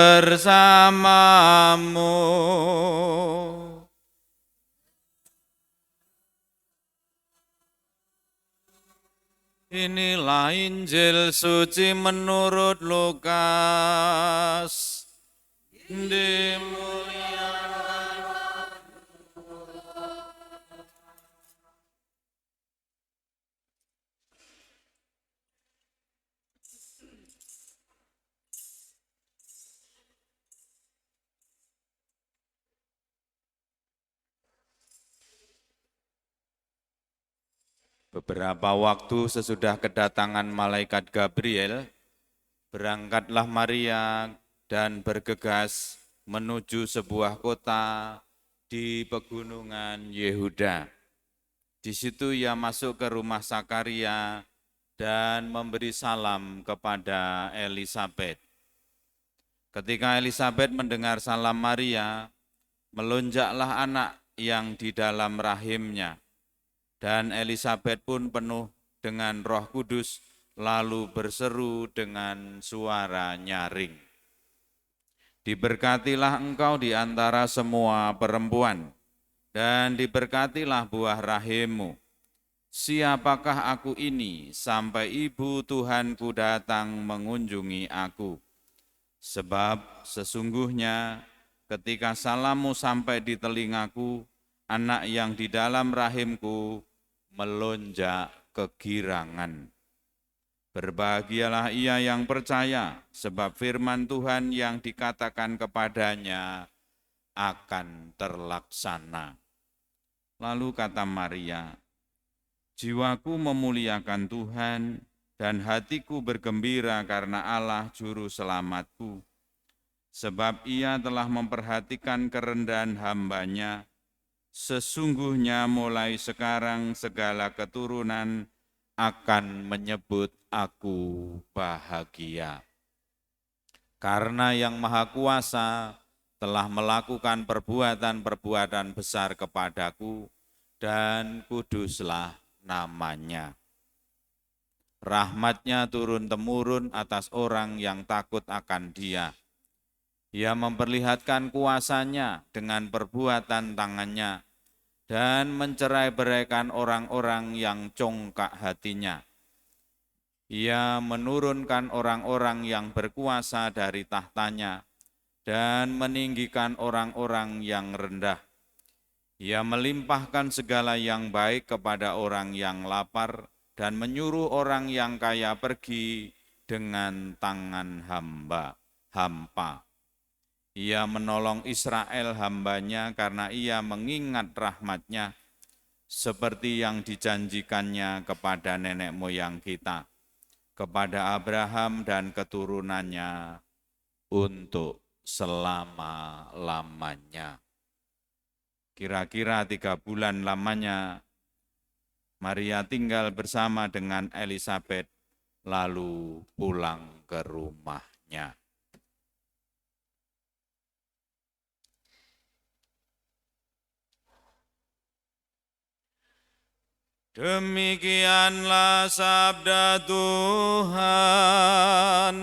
bersamamu. Inilah Injil suci menurut Lukas. Dimuliakan. Beberapa waktu sesudah kedatangan malaikat Gabriel, berangkatlah Maria dan bergegas menuju sebuah kota di pegunungan Yehuda. Di situ ia masuk ke rumah Sakaria dan memberi salam kepada Elisabet. Ketika Elisabet mendengar salam Maria, melonjaklah anak yang di dalam rahimnya. Dan Elisabet pun penuh dengan Roh Kudus, lalu berseru dengan suara nyaring. Diberkatilah engkau di antara semua perempuan, dan diberkatilah buah rahimmu. Siapakah aku ini sampai ibu Tuhanku datang mengunjungi aku? Sebab sesungguhnya ketika salammu sampai di telingaku, anak yang di dalam rahimku melonjak kegirangan. Berbahagialah ia yang percaya, sebab firman Tuhan yang dikatakan kepadanya akan terlaksana. Lalu kata Maria, jiwaku memuliakan Tuhan, dan hatiku bergembira karena Allah Juru Selamatku. Sebab ia telah memperhatikan kerendahan hamba-Nya. Sesungguhnya mulai sekarang segala keturunan akan menyebut aku bahagia. Karena Yang Maha Kuasa telah melakukan perbuatan-perbuatan besar kepadaku, dan kuduslah namanya. Rahmat-Nya turun-temurun atas orang yang takut akan Dia. Ia memperlihatkan kuasa-Nya dengan perbuatan tangan-Nya dan mencerai-beraikan orang-orang yang congkak hatinya. Ia menurunkan orang-orang yang berkuasa dari tahtanya dan meninggikan orang-orang yang rendah. Ia melimpahkan segala yang baik kepada orang yang lapar dan menyuruh orang yang kaya pergi dengan tangan hampa. Ia menolong Israel hamba-Nya karena ia mengingat rahmat-Nya seperti yang dijanjikannya kepada nenek moyang kita, kepada Abraham dan keturunannya untuk selama-lamanya. Kira-kira 3 bulan lamanya Maria tinggal bersama dengan Elisabet, lalu pulang ke rumahnya. Demikianlah sabda Tuhan.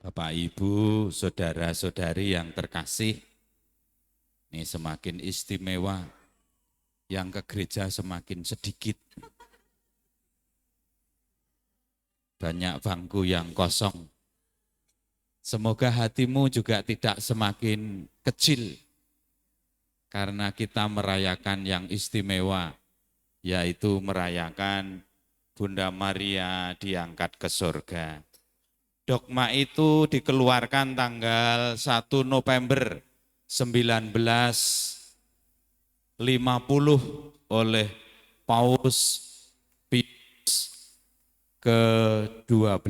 Bapak, Ibu, saudara-saudari yang terkasih, ini semakin istimewa, yang ke gereja semakin sedikit. Banyak bangku yang kosong. Semoga hatimu juga tidak semakin kecil, karena kita merayakan yang istimewa, yaitu merayakan Bunda Maria diangkat ke surga. Dogma itu dikeluarkan tanggal 1 November 1950 oleh Paus Pius ke-12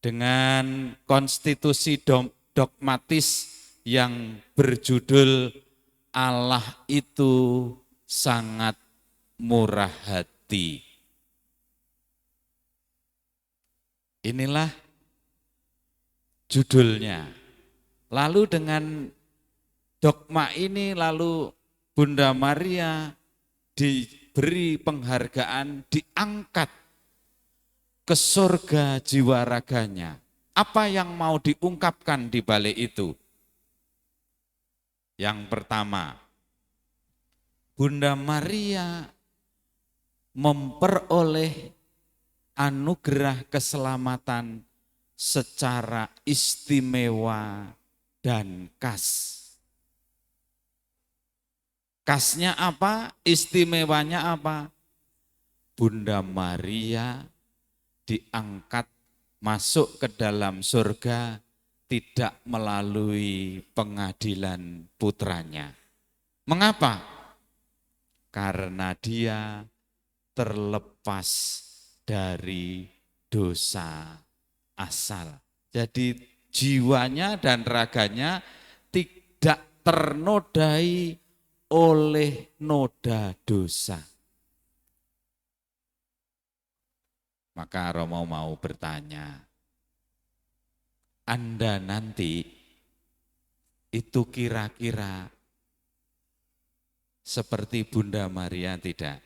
dengan konstitusi dogmatis yang berjudul Allah itu sangat murah hati. Inilah judulnya. Lalu dengan dogma ini lalu Bunda Maria diberi penghargaan, diangkat ke surga jiwa raganya. Apa yang mau diungkapkan di balik itu? Yang pertama, Bunda Maria memperoleh anugerah keselamatan secara istimewa dan khas. Khasnya apa? Istimewanya apa? Bunda Maria diangkat masuk ke dalam surga tidak melalui pengadilan putranya. Mengapa? Karena dia terlepas dari dosa asal. Jadi jiwanya dan raganya tidak ternodai oleh noda dosa. Maka Romo mau bertanya, Anda nanti itu kira-kira seperti Bunda Maria tidak?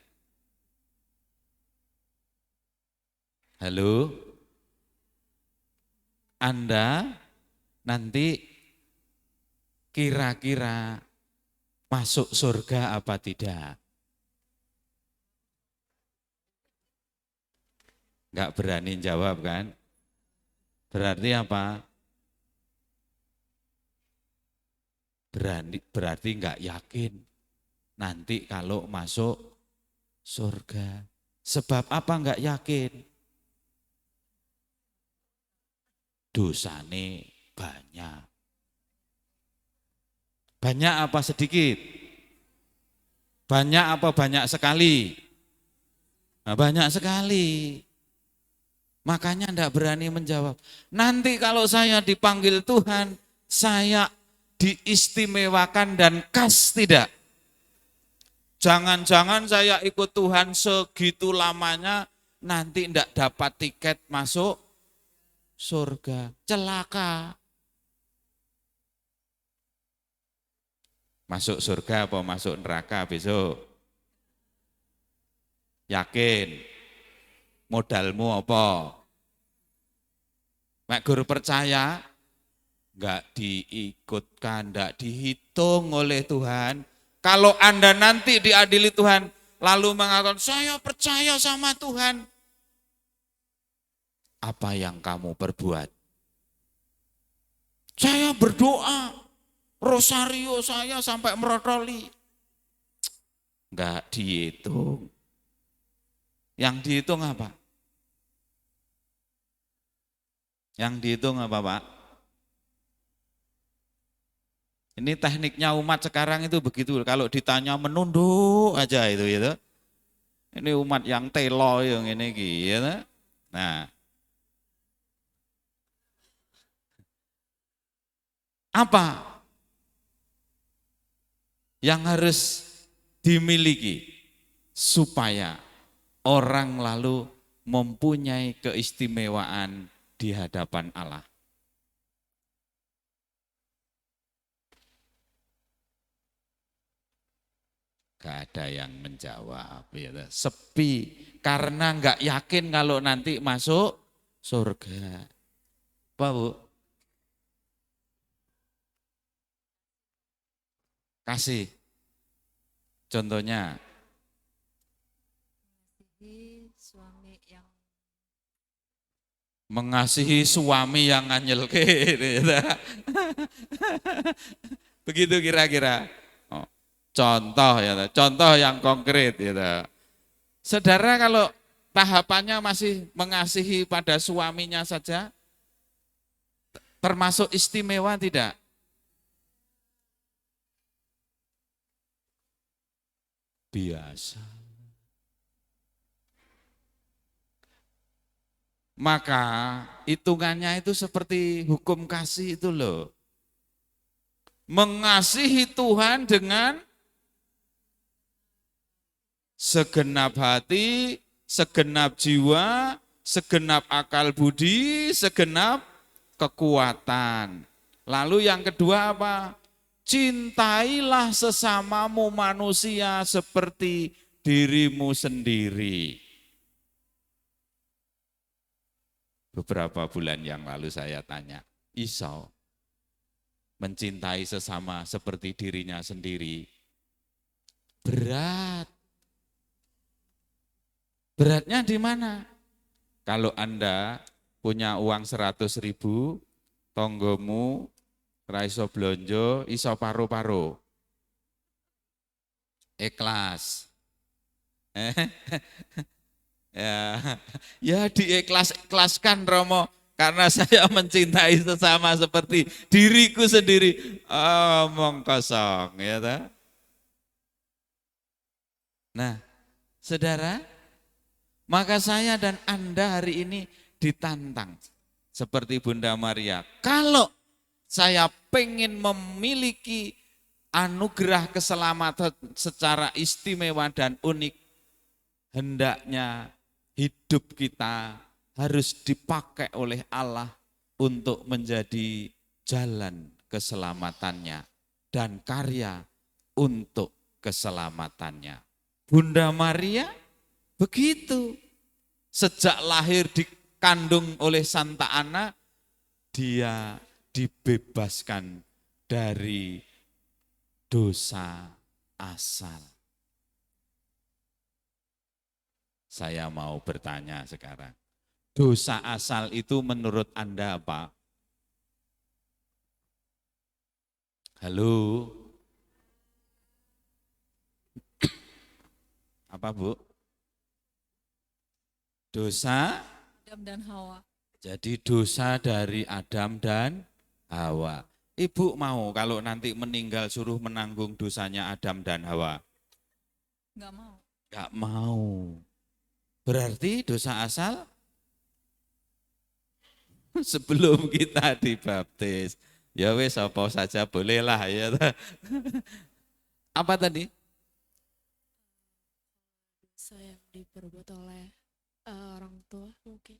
Halo? Anda nanti kira-kira masuk surga apa tidak? Enggak berani jawab kan? Berarti apa? Berarti enggak yakin nanti kalau masuk surga. Sebab apa enggak yakin? Dosane banyak. Banyak apa sedikit? Banyak apa banyak sekali? Nah, banyak sekali. Makanya enggak berani menjawab. Nanti kalau saya dipanggil Tuhan, saya diistimewakan dan khas tidak? Jangan-jangan saya ikut Tuhan segitu lamanya, nanti enggak dapat tiket masuk surga. Celaka. Masuk surga apa masuk neraka besok? Yakin? Modalmu apa? Mek guru percaya? Enggak diikutkan, enggak dihitung oleh Tuhan. Kalau Anda nanti diadili Tuhan, lalu mengatakan, saya percaya sama Tuhan. Apa yang kamu perbuat? Saya berdoa, rosario saya sampai merotoli. Enggak dihitung. Yang dihitung apa? Yang dihitung apa, Pak? Ini tekniknya umat sekarang itu begitu. Kalau ditanya menunduk aja itu gitu. Ini umat yang telo yang ini gitu. Nah, apa yang harus dimiliki supaya orang lalu mempunyai keistimewaan di hadapan Allah? Gak ada yang menjawab, ya. Sepi karena nggak yakin kalau nanti masuk surga. Apa Bu? Kasih contohnya. Mengasihi suami yang nganyelke. Begitu kira-kira. Oh, contoh ya, contoh yang konkret ya. Saudara kalau tahapannya masih mengasihi pada suaminya saja, termasuk istimewa tidak? Biasa. Maka hitungannya itu seperti hukum kasih itu loh. mengasihi Tuhan dengan segenap hati, segenap jiwa, segenap akal budi, segenap kekuatan. Lalu yang kedua apa? Cintailah sesamamu manusia seperti dirimu sendiri. Beberapa bulan yang lalu saya tanya, Isau mencintai sesama seperti dirinya sendiri berat. Beratnya di mana? Kalau Anda punya uang 100.000, tonggomu ra iso blonjo, iso paro-paro. Ikhlas. Ya diikhlas-ikhlaskan Romo, karena saya mencintai sesama seperti diriku sendiri. Omong kosong, ya toh? Nah, saudara, maka saya dan Anda hari ini ditantang seperti Bunda Maria. Kalau saya pengen memiliki anugerah keselamatan secara istimewa dan unik, hendaknya hidup kita harus dipakai oleh Allah untuk menjadi jalan keselamatannya dan karya untuk keselamatannya. Bunda Maria begitu. Sejak lahir dikandung oleh Santa Ana, dia dibebaskan dari dosa asal. Saya mau bertanya sekarang, dosa asal itu menurut Anda apa? Halo? Apa Bu? Dosa Adam dan Hawa. Jadi dosa dari Adam dan Hawa. Ibu mau kalau nanti meninggal suruh menanggung dosanya Adam dan Hawa? Enggak mau. Enggak mau. Berarti dosa asal sebelum kita dibaptis. Ya wes apa saja bolehlah ya. Apa tadi? Dosa yang diperbuat oleh orang tua mungkin.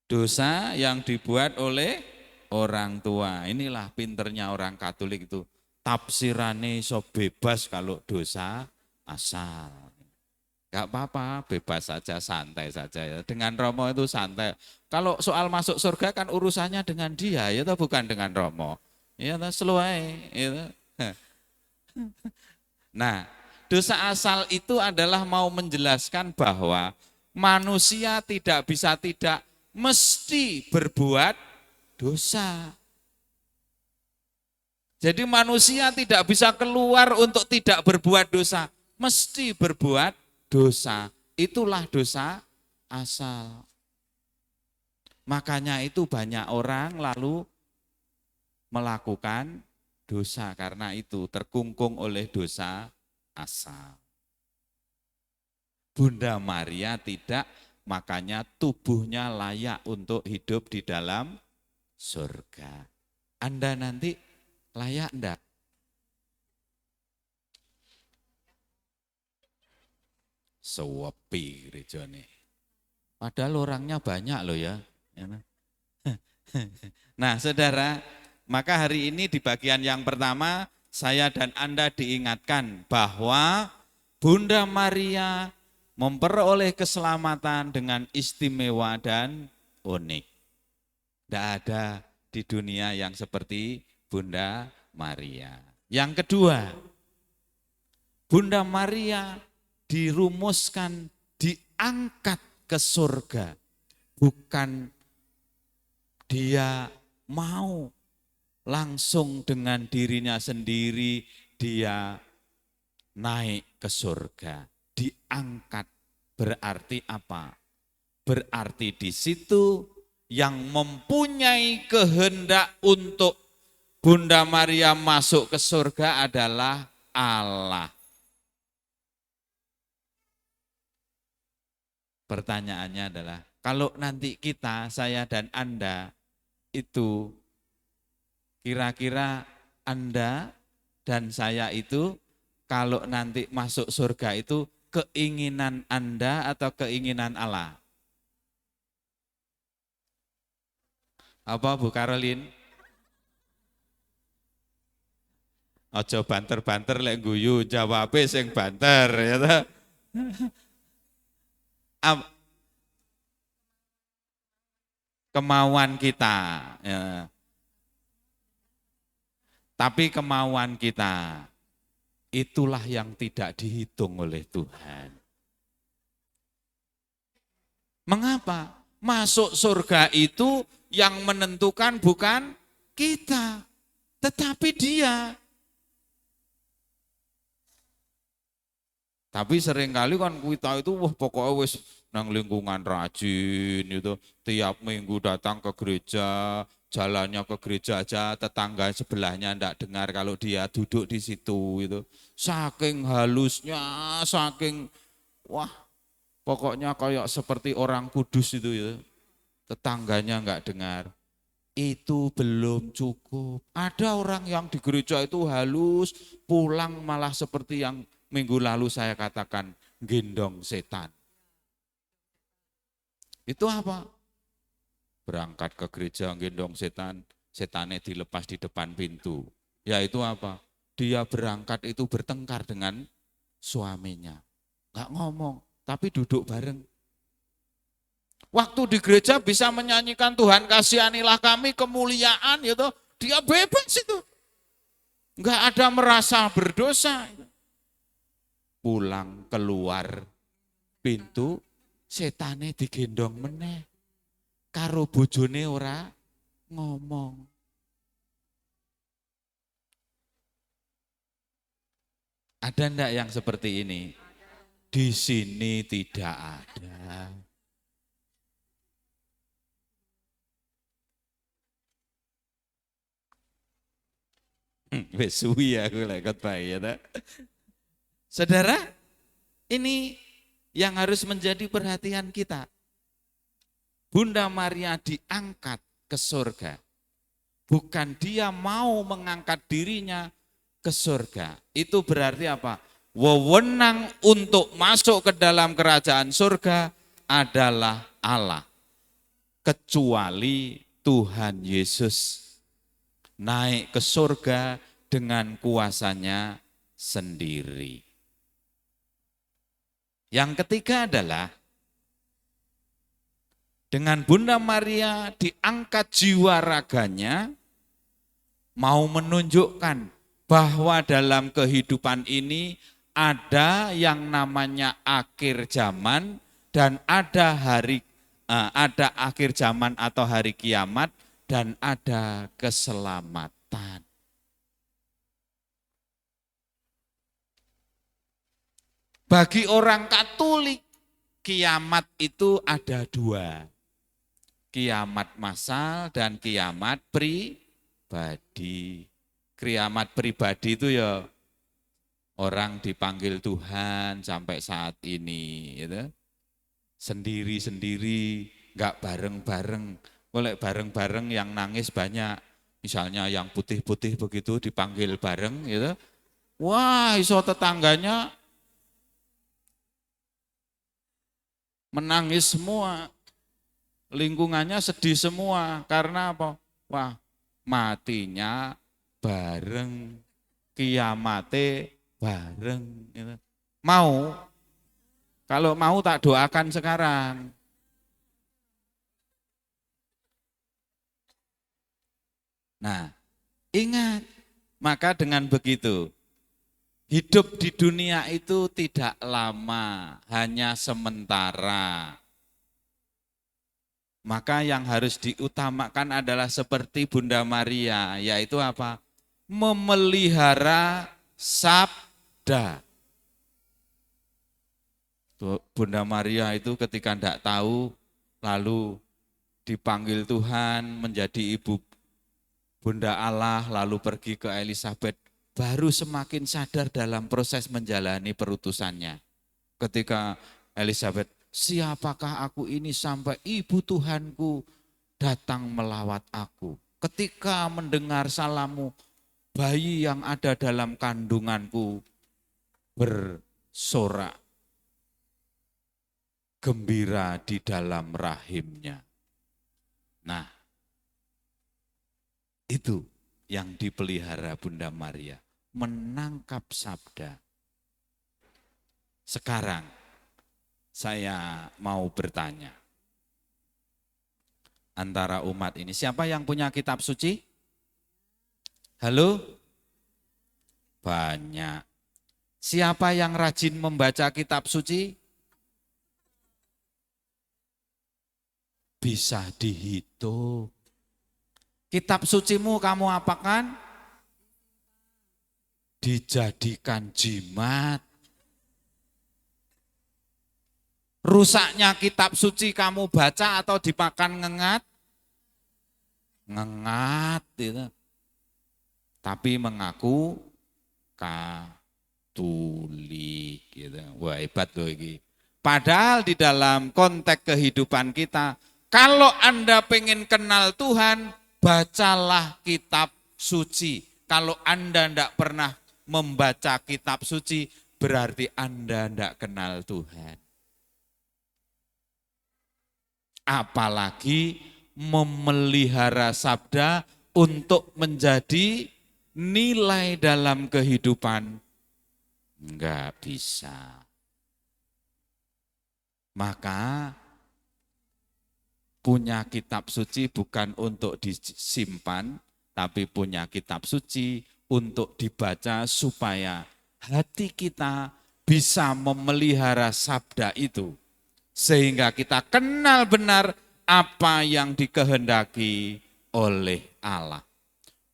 Dosa yang dibuat oleh orang tua. Inilah pinternya orang Katolik itu. Tafsirannya so bebas kalau dosa asal. Gak apa-apa, bebas saja, santai saja ya. Dengan Romo itu santai. Kalau soal masuk surga kan urusannya dengan dia, ya itu bukan dengan Romo. Ya itu seluai. Ya. Nah, dosa asal itu adalah mau menjelaskan bahwa manusia tidak bisa tidak mesti berbuat dosa. Jadi manusia tidak bisa keluar untuk tidak berbuat dosa, mesti berbuat dosa. Itulah dosa asal. Makanya itu banyak orang lalu melakukan dosa karena itu terkungkung oleh dosa asal. Bunda Maria tidak, makanya tubuhnya layak untuk hidup di dalam surga. Anda nanti layak enggak? Sewepi gerejane. Padahal orangnya banyak loh ya. Nah saudara, maka hari ini di bagian yang pertama saya dan Anda diingatkan bahwa Bunda Maria memperoleh keselamatan dengan istimewa dan unik. Tidak ada di dunia yang seperti Bunda Maria. Yang kedua, Bunda Maria dirumuskan diangkat ke surga. Bukan dia mau langsung dengan dirinya sendiri dia naik ke surga. Diangkat berarti apa? Berarti di situ yang mempunyai kehendak untuk Bunda Maria masuk ke surga adalah Allah. Pertanyaannya adalah, kalau nanti kita, saya dan Anda, itu kira-kira Anda dan saya itu kalau nanti masuk surga itu keinginan Anda atau keinginan Allah? Apa Bu Karolin? Ojo banter-banter lek guyu, jawabe sing banter ya ta. Kemauan kita ya. Tapi kemauan kita itulah yang tidak dihitung oleh Tuhan. Mengapa? Masuk surga itu yang menentukan bukan kita, tetapi Dia. Tapi seringkali kan kita itu pokoknya wis nang lingkungan rajin itu, tiap minggu datang ke gereja, jalannya ke gereja aja, tetangga sebelahnya enggak dengar kalau dia duduk di situ itu. Saking halusnya, saking wah pokoknya kayak seperti orang kudus itu ya. Tetangganya enggak dengar. Itu belum cukup. Ada orang yang di gereja itu halus, pulang malah seperti yang minggu lalu saya katakan, gendong setan. Itu apa? Berangkat ke gereja gendong setan, setannya dilepas di depan pintu. Ya itu apa? Dia berangkat itu bertengkar dengan suaminya. Enggak ngomong, tapi duduk bareng. Waktu di gereja bisa menyanyikan Tuhan kasihanilah kami, kemuliaan gitu. Dia bebas itu. Enggak ada merasa berdosa. Pulang keluar pintu, setane digendong meneh. Karo bojone ora ngomong. Ada enggak yang seperti ini? Di sini tidak ada. Wes suwi aku lek khotbah ya ta. Saudara, ini yang harus menjadi perhatian kita. Bunda Maria diangkat ke surga. Bukan dia mau mengangkat dirinya ke surga. Itu berarti apa? Wewenang untuk masuk ke dalam kerajaan surga adalah Allah. Kecuali Tuhan Yesus naik ke surga dengan kuasanya sendiri. Yang ketiga adalah dengan Bunda Maria diangkat jiwa raganya, mau menunjukkan bahwa dalam kehidupan ini ada yang namanya akhir zaman dan ada akhir zaman atau hari kiamat dan ada keselamatan. Bagi orang Katolik, kiamat itu ada dua. Kiamat massal dan kiamat pribadi. Kiamat pribadi itu ya orang dipanggil Tuhan sampai saat ini. Gitu. Sendiri-sendiri, enggak bareng-bareng. Boleh bareng-bareng yang nangis banyak. Misalnya yang putih-putih begitu dipanggil bareng. Gitu. Wah, iso tetangganya menangis semua, lingkungannya sedih semua, karena apa? Wah, matinya bareng, kiamate bareng. Gitu. Mau? Kalau mau tak doakan sekarang. Nah, ingat, maka dengan begitu, hidup di dunia itu tidak lama, hanya sementara. Maka yang harus diutamakan adalah seperti Bunda Maria, yaitu apa? Memelihara sabda. Bunda Maria itu ketika tidak tahu, lalu dipanggil Tuhan menjadi ibu Bunda Allah, lalu pergi ke Elizabeth, baru semakin sadar dalam proses menjalani perutusannya. Ketika Elizabeth, siapakah aku ini sampai ibu Tuhanku datang melawat aku. Ketika mendengar salammu, bayi yang ada dalam kandunganku bersorak gembira di dalam rahimnya. Nah, itu yang dipelihara Bunda Maria, menangkap sabda. Sekarang saya mau bertanya, antara umat ini, siapa yang punya kitab suci? Halo? Banyak. Siapa yang rajin membaca kitab suci? Bisa dihitung. Kitab sucimu kamu apakan? Dijadikan jimat. Rusaknya kitab suci kamu baca atau dimakan ngengat? Ngengat. Gitu. Tapi mengaku Katolik. Gitu. Wah, hebat loh ini. Padahal di dalam konteks kehidupan kita, kalau Anda pengen kenal Tuhan, bacalah kitab suci. Kalau Anda tidak pernah membaca kitab suci, berarti Anda tidak kenal Tuhan. Apalagi memelihara sabda untuk menjadi nilai dalam kehidupan. Enggak bisa. Maka punya kitab suci bukan untuk disimpan, tapi punya kitab suci untuk dibaca supaya hati kita bisa memelihara sabda itu. Sehingga kita kenal benar apa yang dikehendaki oleh Allah.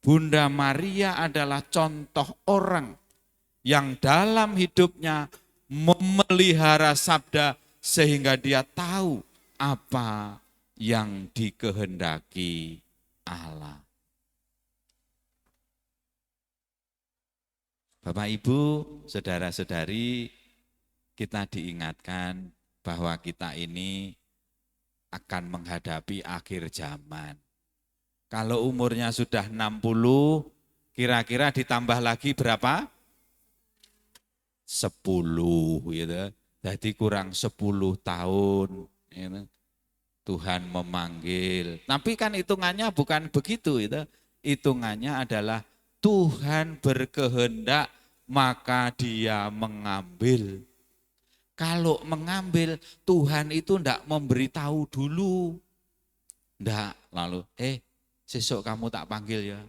Bunda Maria adalah contoh orang yang dalam hidupnya memelihara sabda sehingga dia tahu apa yang dikehendaki Allah. Bapak, Ibu, saudara-saudari, kita diingatkan bahwa kita ini akan menghadapi akhir zaman. Kalau umurnya sudah 60, kira-kira ditambah lagi berapa? 10 gitu. Jadi kurang 10 tahun. Gitu. Tuhan memanggil. Tapi kan hitungannya bukan begitu. Gitu. Hitungannya adalah Tuhan berkehendak maka dia mengambil. Kalau mengambil, Tuhan itu tidak memberitahu dulu. Tidak, lalu besok kamu tak panggil ya.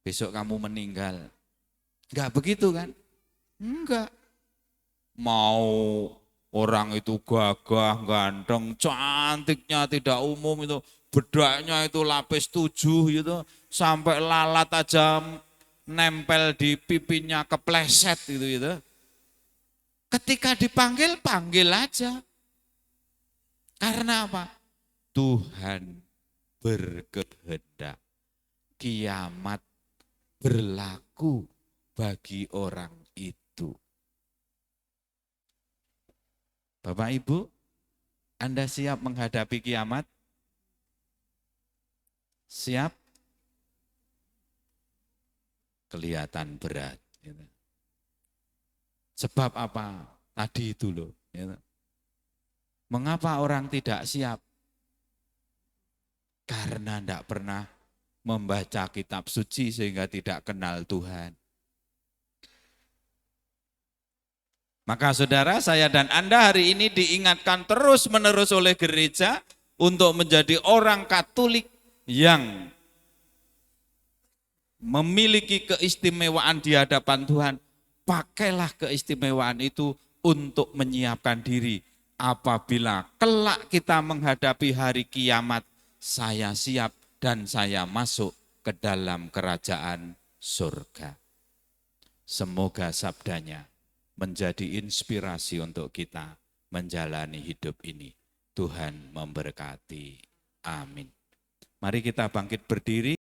Besok kamu meninggal. Enggak begitu kan? Enggak. Mau orang itu gagah, ganteng, cantiknya tidak umum itu. Bedaknya itu lapis 7 gitu. Sampai lalat aja nempel di pipinya kepleset gitu. Ketika dipanggil, panggil aja. Karena apa? Tuhan berkehendak. Kiamat berlaku bagi orang itu. Bapak Ibu, Anda siap menghadapi kiamat? Siap? Kelihatan berat. Gitu. Sebab apa? Tadi itu loh. Gitu. Mengapa orang tidak siap? Karena tidak pernah membaca kitab suci sehingga tidak kenal Tuhan. Maka saudara, saya dan Anda hari ini diingatkan terus-menerus oleh gereja untuk menjadi orang Katolik yang memiliki keistimewaan di hadapan Tuhan. Pakailah keistimewaan itu untuk menyiapkan diri. Apabila kelak kita menghadapi hari kiamat, saya siap dan saya masuk ke dalam kerajaan surga. Semoga sabdanya menjadi inspirasi untuk kita menjalani hidup ini. Tuhan memberkati. Amin. Mari kita bangkit berdiri.